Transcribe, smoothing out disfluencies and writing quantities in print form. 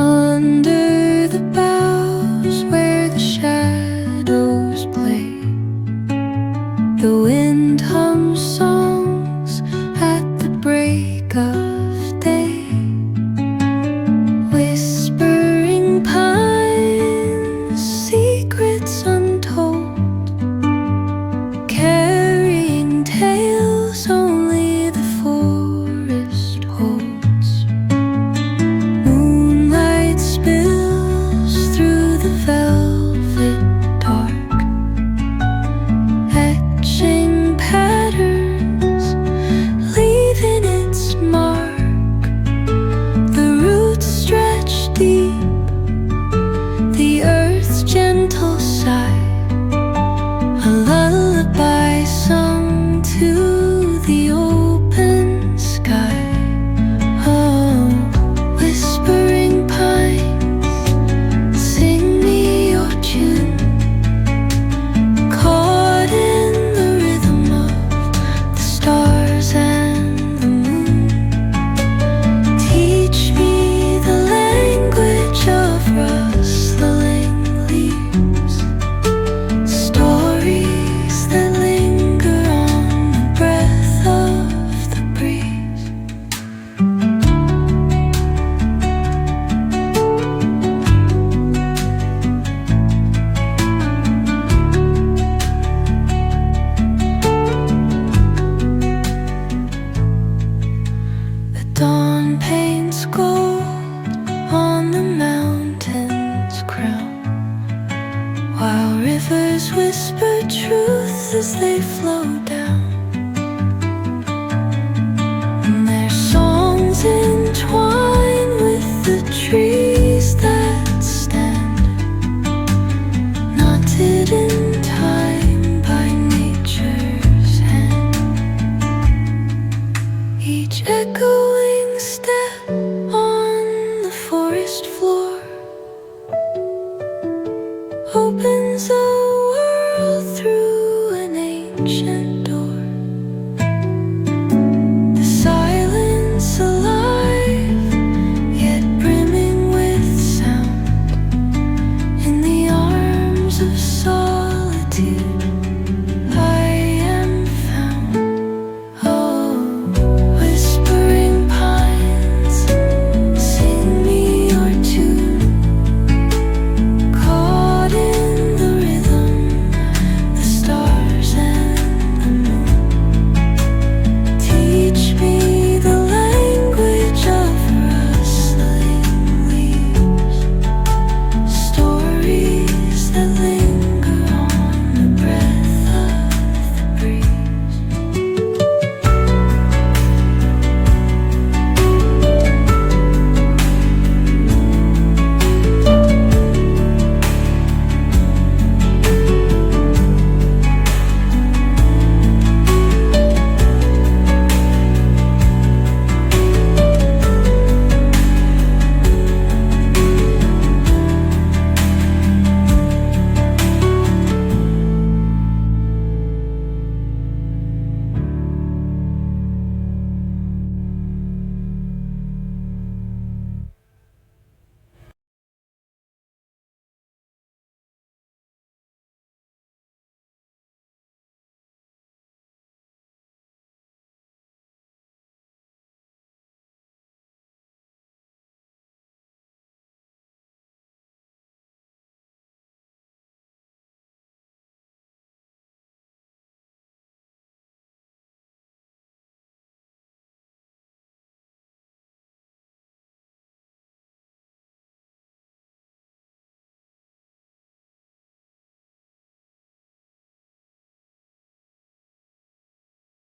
Under the boughs where the shadows play, the wind hums songs at the break of day. Whispering pines, secrets untold, carrying tales only the forest holds. Moonlight spills through the velvet dark, etching patterns, leaving its mark. The roots stretch deep, the earth's gentle sigh, a lullaby sung to the open sky. Oh, whispering pines, sing me your tune, caught in the rhythm of the stars and the moon. Teach me the language of rustling leaves, stories that linger on the breath of the breeze. The dawn paints gold on the mountain's crown, while rivers whisper truth as they flow down. And their songs entwine with the trees that stand, knotted in time by nature's hand. Each echoing step on the forest floor opens